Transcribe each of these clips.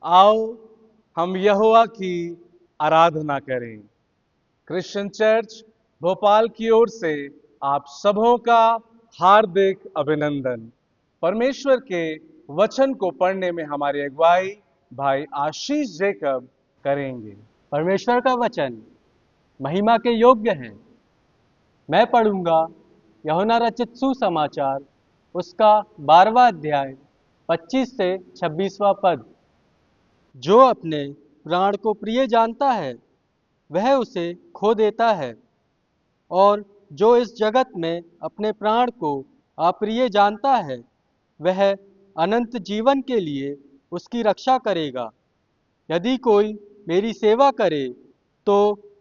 आओ हम यहोवा की आराधना करें। क्रिश्चियन चर्च भोपाल की ओर से आप सबों का हार्दिक अभिनंदन। परमेश्वर के वचन को पढ़ने में हमारी अगुवाई भाई आशीष जेकब करेंगे। परमेश्वर का वचन महिमा के योग्य है। मैं पढ़ूंगा यूहन्ना रचित सुसमाचार उसका 12वां अध्याय 25 से 26वां पद। जो अपने प्राण को प्रिय जानता है वह उसे खो देता है, और जो इस जगत में अपने प्राण को अप्रिय जानता है वह अनंत जीवन के लिए उसकी रक्षा करेगा। यदि कोई मेरी सेवा करे तो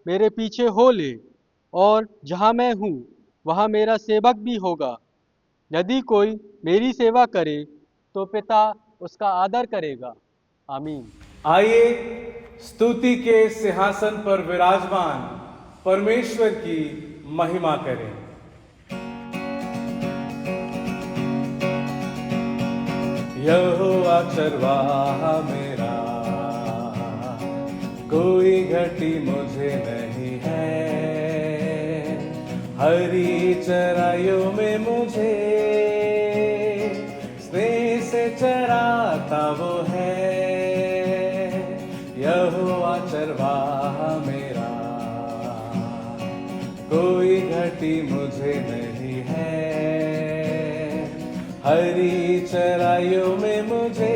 मेरे पीछे हो ले, और जहाँ मैं हूँ वहाँ मेरा सेवक भी होगा। यदि कोई मेरी सेवा करे तो पिता उसका आदर करेगा। आमीन। आइए स्तुति के सिंहासन पर विराजमान परमेश्वर की महिमा करें। यहोवा चरवाहा मेरा, कोई घटी मुझे नहीं है। हरी चराइयों में मुझे स्नेह से चराता वो है। यहोवा चरवाहा मेरा, कोई घटी मुझे नहीं है। हरी चराइयों में मुझे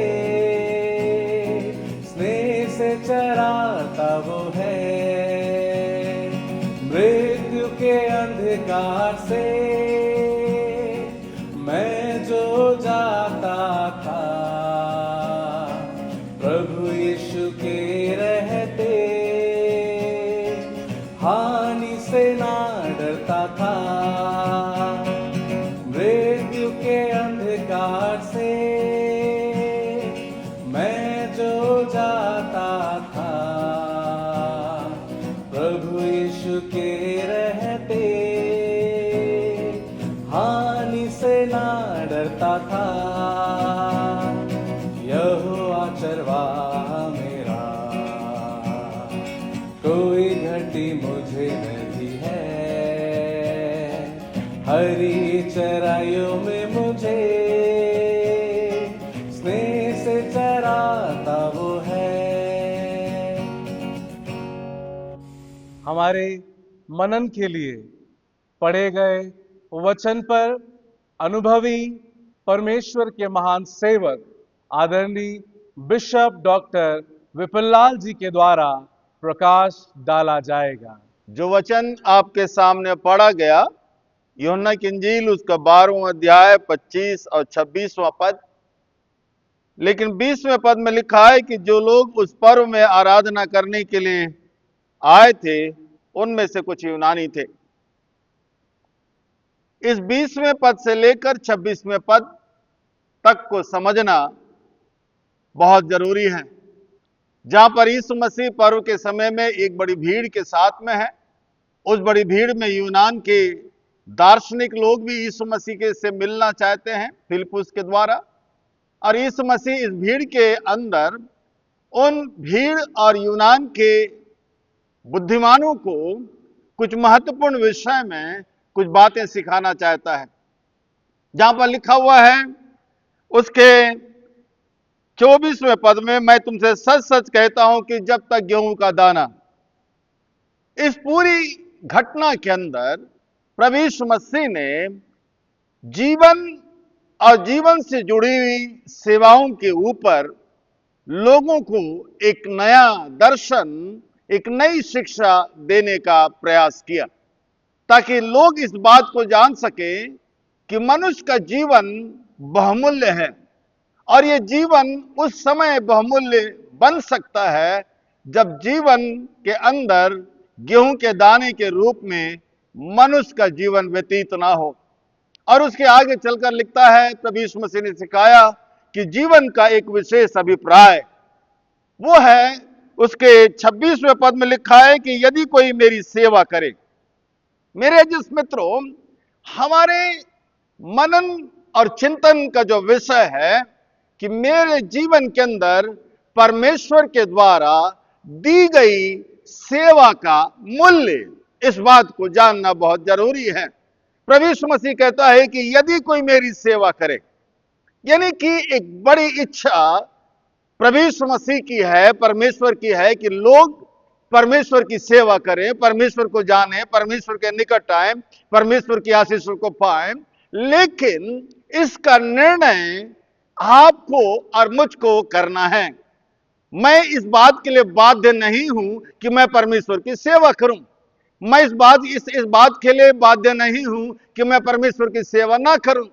स्नेह से चराता वो है। मृत्यु के अंधकार से मैं जो जाता था, प्रभु यीशु के रहते हानि से ना डरता था। मृत्यु के अंधकार से मैं जो जाता था, प्रभु यीशु के रहते हानि से ना डरता था। यहोवा चरवाहा मेरा, कोई घटी मुझे नहीं है। हरी चराइयों में मुझे स्नेह से चराता वो है। हमारे मनन के लिए पढ़े गए वचन पर अनुभवी परमेश्वर के महान सेवक आदरणीय बिशप डॉक्टर विपुललाल जी के द्वारा प्रकाश डाला जाएगा। जो वचन आपके सामने पढ़ा गया यूहन्ना की इंजील उसका 12वां अध्याय 25 और 26वां पद। लेकिन 20वें पद में लिखा है कि जो लोग उस पर्व में आराधना करने के लिए आए थे उनमें से कुछ यूनानी थे। इस 20वें पद से लेकर 26वें पद तक को समझना बहुत जरूरी है, जहां पर यीशु मसीह पर्व के समय में एक बड़ी भीड़ के साथ में है। उस बड़ी भीड़ में यूनान के दार्शनिक लोग भी यीशु मसीह के से मिलना चाहते हैं फिलिप्पुस के द्वारा, और यीशु मसीह इस भीड़ के अंदर उन भीड़ और यूनान के बुद्धिमानों को कुछ महत्वपूर्ण विषय में कुछ बातें सिखाना चाहता है। जहां पर लिखा हुआ है उसके 24वें पद में, मैं तुमसे सच सच कहता हूं कि जब तक गेहूं का दाना। इस पूरी घटना के अंदर प्रभु यीशु मसीह ने जीवन और जीवन से जुड़ी हुई सेवाओं के ऊपर लोगों को एक नया दर्शन, एक नई शिक्षा देने का प्रयास किया, ताकि लोग इस बात को जान सके कि मनुष्य का जीवन बहुमूल्य है, और यह जीवन उस समय बहुमूल्य बन सकता है जब जीवन के अंदर गेहूं के दाने के रूप में मनुष्य का जीवन व्यतीत ना हो। और उसके आगे चलकर लिखता है, प्रभु यीशु मसीह ने सिखाया कि जीवन का एक विशेष अभिप्राय वो है, उसके 26वें पद में लिखा है कि यदि कोई मेरी सेवा करे। मेरे जिस मित्रों, हमारे मनन और चिंतन का जो विषय है कि मेरे जीवन के अंदर परमेश्वर के द्वारा दी गई सेवा का मूल्य, इस बात को जानना बहुत जरूरी है। प्रभु यीशु मसीह कहता है कि यदि कोई मेरी सेवा करे, यानी कि एक बड़ी इच्छा प्रभु यीशु मसीह की है, परमेश्वर की है कि लोग परमेश्वर की सेवा करें, परमेश्वर को जाने, परमेश्वर के निकट आए, परमेश्वर की आशीषों को पाए। लेकिन इसका निर्णय आपको और मुझको करना है। मैं इस बात के लिए बाध्य नहीं हूं कि मैं परमेश्वर की सेवा करूं। मैं इस बात के लिए बाध्य नहीं हूं कि मैं परमेश्वर की सेवा ना करूं,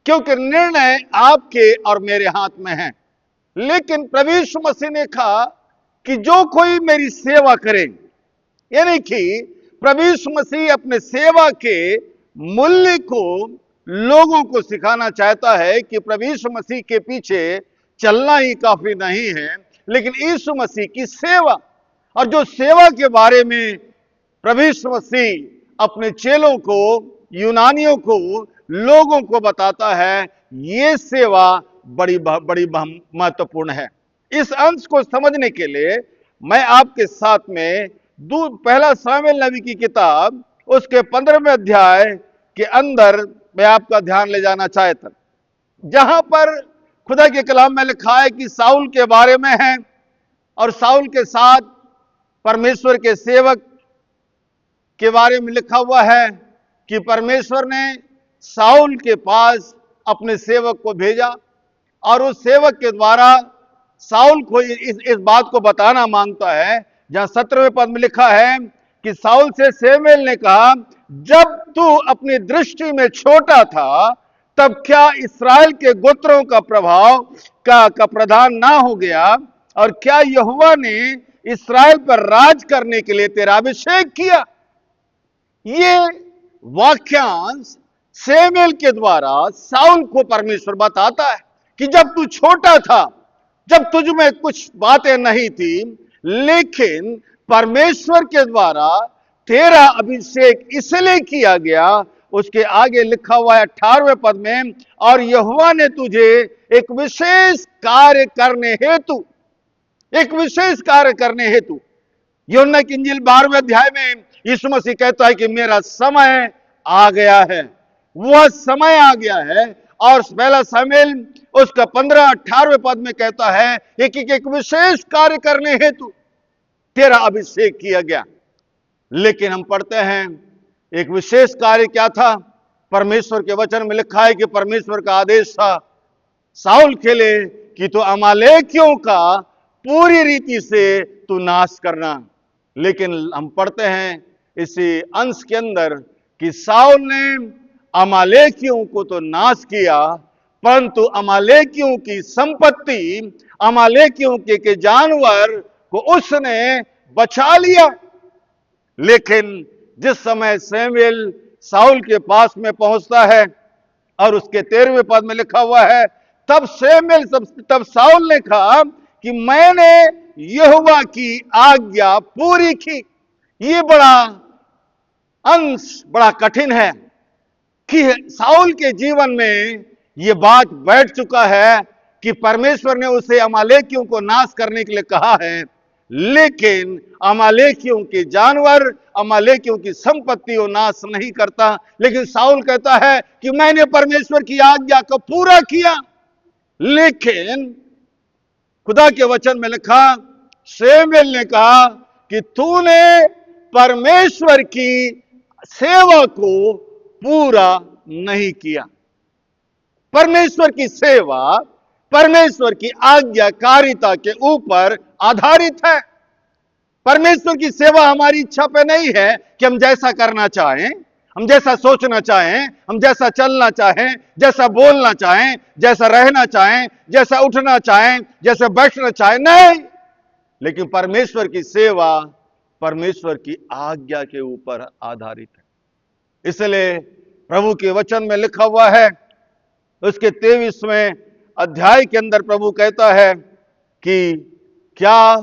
क्योंकि निर्णय आपके और मेरे हाथ में है। लेकिन प्रभु यीशु मसीह ने कहा कि जो कोई मेरी सेवा करे, यानी कि प्रभु यीशु मसीह अपने सेवा के मूल्य को लोगों को सिखाना चाहता है कि प्रभु यीशु मसीह के पीछे चलना ही काफी नहीं है, लेकिन यीशु मसीह की सेवा। और जो सेवा के बारे में प्रभु यीशु मसीह अपने चेलों को, यूनानियों को, लोगों को बताता है, ये सेवा बड़ी महत्वपूर्ण है। इस अंश को समझने के लिए मैं आपके साथ में पहला शामूएल नबी की किताब उसके 15वें अध्याय के अंदर मैं आपका ध्यान ले जाना चाहता, जहां पर खुदा के कलाम में लिखा है कि साउल के बारे में है, और साउल के साथ परमेश्वर के सेवक के बारे में लिखा हुआ है कि परमेश्वर ने साउल के पास अपने सेवक को भेजा, और उस सेवक के द्वारा साउल को इस बात को बताना मांगता है, जहां 17वें पद में लिखा है कि साउल से शमूएल ने कहा, जब तू अपनी दृष्टि में छोटा था, तब क्या इस्राएल के गोत्रों का प्रभाव का प्रधान ना हो गया, और क्या यहोवा ने इस्राएल पर राज करने के लिए तेरा अभिषेक किया। ये वाक्यांश शमूएल के द्वारा साउल को परमेश्वर बताता है कि जब तू छोटा था, जब तुझ में कुछ बातें नहीं थी, लेकिन परमेश्वर के द्वारा तेरा अभिषेक इसलिए किया गया। उसके आगे लिखा हुआ है 18वें पद में, और यहोवा ने तुझे एक विशेष कार्य करने हेतु यूहन्ना की इंजील 12वें अध्याय में यीशु मसीह कहता है कि मेरा समय आ गया है, वह समय आ गया है। और पहला शामूएल उसका 15-18वें पद में कहता है एक विशेष कार्य करने हेतु तेरा अभिषेक किया गया। लेकिन हम पढ़ते हैं एक विशेष कार्य क्या था। परमेश्वर के वचन में लिखा है कि परमेश्वर का आदेश था साउल के लिए कि तू अमालेकियों का पूरी रीति से तू नाश करना। लेकिन हम पढ़ते हैं इसी अंश के अंदर कि साउल ने अमालेकियों को तो नाश किया, परंतु अमालेकियों की संपत्ति, अमालेकियों के जानवर को उसने बचा लिया। लेकिन जिस समय शमूएल साउल के पास में पहुंचता है, और उसके 13वें पद में लिखा हुआ है, तब साउल ने कहा कि मैंने यहोवा की आज्ञा पूरी की। ये बड़ा अंश बड़ा कठिन है कि साउल के जीवन में यह बात बैठ चुका है कि परमेश्वर ने उसे अमालेकियों को नाश करने के लिए कहा है, लेकिन अमालेकियों के जानवर, अमालेकियों की संपत्ति वो नाश नहीं करता। लेकिन साउल कहता है कि मैंने परमेश्वर की आज्ञा को पूरा किया। लेकिन खुदा के वचन में लिखा, शमूएल ने कहा कि तूने परमेश्वर की सेवा को पूरा नहीं किया। परमेश्वर की सेवा परमेश्वर की आज्ञाकारिता के ऊपर आधारित है। परमेश्वर की सेवा हमारी इच्छा पे नहीं है कि हम जैसा करना चाहें, हम जैसा सोचना चाहें, हम जैसा चलना चाहें, जैसा बोलना चाहें, जैसा रहना चाहें, जैसा उठना चाहें, जैसा बैठना चाहें, नहीं। लेकिन परमेश्वर की सेवा परमेश्वर की आज्ञा के ऊपर आधारित है। इसलिए प्रभु के वचन में लिखा हुआ है, उसके 23वें अध्याय के अंदर प्रभु कहता है कि क्या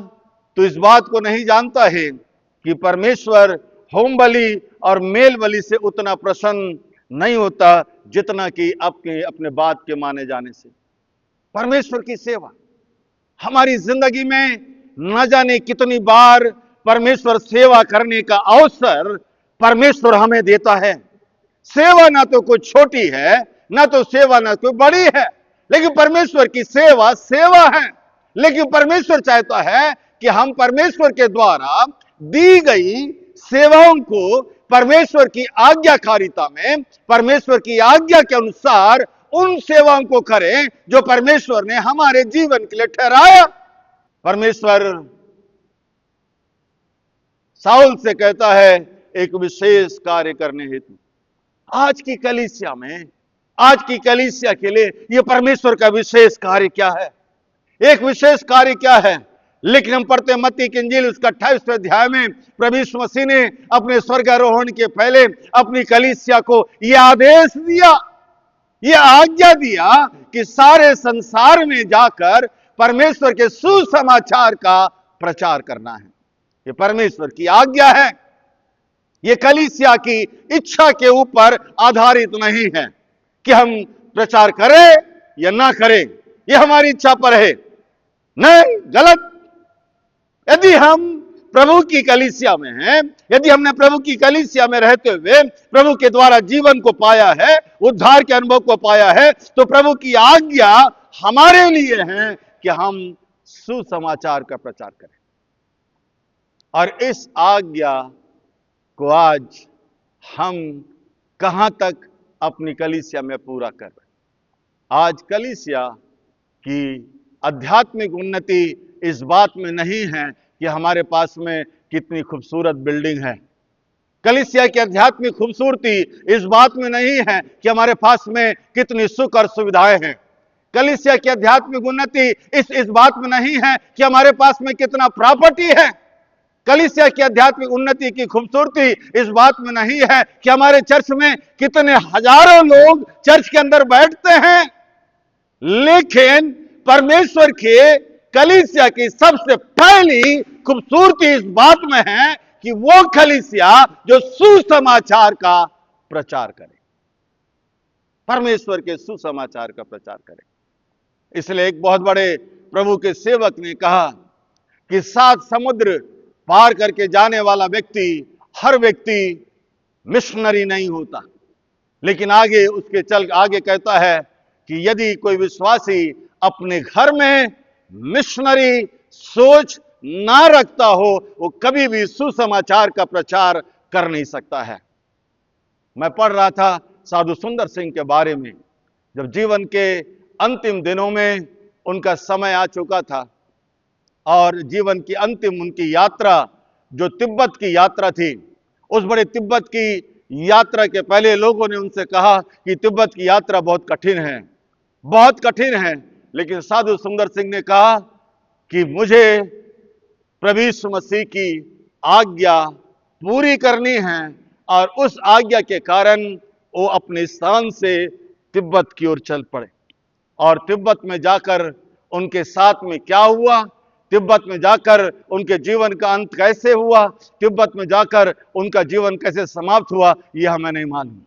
तू इस बात को नहीं जानता है कि परमेश्वर होम बलि और मेल बलि से उतना प्रसन्न नहीं होता जितना कि अपने बात के माने जाने से। परमेश्वर की सेवा, हमारी जिंदगी में न जाने कितनी बार परमेश्वर सेवा करने का अवसर परमेश्वर हमें देता है। सेवा ना तो कोई छोटी है, ना तो सेवा ना कोई बड़ी है, लेकिन परमेश्वर की सेवा सेवा है। लेकिन परमेश्वर चाहता है कि हम परमेश्वर के द्वारा दी गई सेवाओं को परमेश्वर की आज्ञाकारिता में, परमेश्वर की आज्ञा के अनुसार उन सेवाओं को करें जो परमेश्वर ने हमारे जीवन के लिए ठहराया। परमेश्वर साउल से कहता है एक विशेष कार्य करने हेतु। आज की कलीसिया में, आज की कलीसिया के लिए यह परमेश्वर का विशेष कार्य क्या है? एक विशेष कार्य क्या है? लेकिन हम पढ़ते हैं मत्ती की इंजील उसका 28वें अध्याय में प्रभु यीशु मसीह ने अपने स्वर्गारोहण के पहले अपनी कलीसिया को यह आदेश दिया, यह आज्ञा दिया कि सारे संसार में जाकर परमेश्वर के सुसमाचार का प्रचार करना है। यह परमेश्वर की आज्ञा है। यह कलीसिया की इच्छा के ऊपर आधारित नहीं है कि हम प्रचार करें या ना करें, यह हमारी इच्छा पर है। नहीं, गलत। यदि हम प्रभु की कलीसिया में हैं, यदि हमने प्रभु की कलीसिया में रहते हुए प्रभु के द्वारा जीवन को पाया है, उद्धार के अनुभव को पाया है, तो प्रभु की आज्ञा हमारे लिए है कि हम सुसमाचार का प्रचार करें। और इस आज्ञा को आज हम कहां तक अपनी कलीसिया में पूरा कर रहे हैं? आज कलीसिया की आध्यात्मिक उन्नति इस बात में नहीं है कि हमारे पास में कितनी खूबसूरत बिल्डिंग है। कलीसिया की आध्यात्मिक खूबसूरती इस बात में नहीं है कि हमारे पास में कितनी सुख और सुविधाएं हैं। कलीसिया की आध्यात्मिक उन्नति इस बात में नहीं है कि हमारे पास में कितना प्रॉपर्टी है। कलीसिया की आध्यात्मिक उन्नति की खूबसूरती इस बात में नहीं है कि हमारे चर्च में कितने हजारों लोग चर्च के अंदर बैठते हैं। लेकिन परमेश्वर के कलीसिया की सबसे पहली खूबसूरती इस बात में है कि वो कलीसिया जो सुसमाचार का प्रचार करे, परमेश्वर के सुसमाचार का प्रचार करे। इसलिए एक बहुत बड़े प्रभु के सेवक ने कहा कि 7 समुद्र पार करके जाने वाला व्यक्ति, हर व्यक्ति मिशनरी नहीं होता। लेकिन आगे उसके चल आगे कहता है कि यदि कोई विश्वासी अपने घर में मिशनरी सोच ना रखता हो, वो कभी भी सुसमाचार का प्रचार कर नहीं सकता है। मैं पढ़ रहा था साधु सुंदर सिंह के बारे में। जब जीवन के अंतिम दिनों में उनका समय आ चुका था और जीवन की अंतिम उनकी यात्रा जो तिब्बत की यात्रा थी, उस बड़े तिब्बत की यात्रा के पहले लोगों ने उनसे कहा कि तिब्बत की यात्रा बहुत कठिन है, बहुत कठिन है। लेकिन साधु सुंदर सिंह ने कहा कि मुझे प्रभु यीशु मसीह की आज्ञा पूरी करनी है, और उस आज्ञा के कारण वो अपने स्थान से तिब्बत की ओर चल पड़े। और तिब्बत में जाकर उनके साथ में क्या हुआ, तिब्बत में जाकर उनके जीवन का अंत कैसे हुआ, तिब्बत में जाकर उनका जीवन कैसे समाप्त हुआ, यह हमें नहीं मालूम।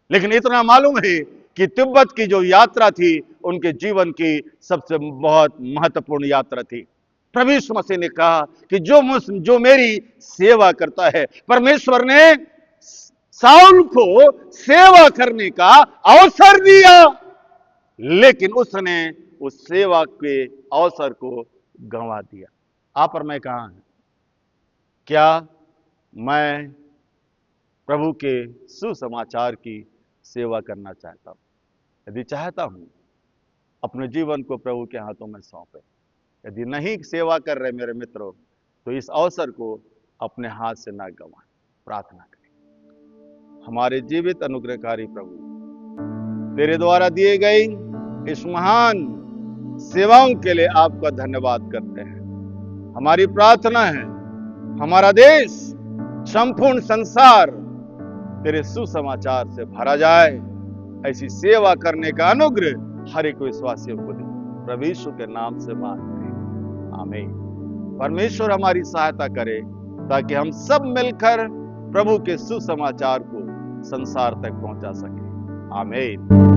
लेकिन इतना मालूम है कि तिब्बत की जो यात्रा थी उनके जीवन की सबसे बहुत महत्वपूर्ण यात्रा थी। प्रभु यीशु मसीह ने कहा कि जो मेरी सेवा करता है, परमेश्वर ने साउल को सेवा करने का अवसर दिया, लेकिन उसने उस सेवा के अवसर को गंवा दिया। आप और मैं कहां हैं? क्या मैं प्रभु के सुसमाचार की सेवा करना चाहता हूं? यदि चाहता हूं, अपने जीवन को प्रभु के हाथों में सौंपे। यदि नहीं सेवा कर रहे मेरे मित्रों, तो इस अवसर को अपने हाथ से ना गंवाएं। प्रार्थना करें। हमारे जीवित अनुग्रहकारी प्रभु, तेरे द्वारा दिए गए इस महान सेवाओं के लिए आपका धन्यवाद करते हैं। हमारी प्रार्थना है हमारा देश, संपूर्ण संसार तेरे सुसमाचार से भरा जाए। ऐसी सेवा करने का अनुग्रह हर एक विश्वासियों को दे। प्रभु यीशु के नाम से मांगते हैं, आमीन। परमेश्वर हमारी सहायता करे ताकि हम सब मिलकर प्रभु के सुसमाचार को संसार तक पहुंचा सके। आमीन।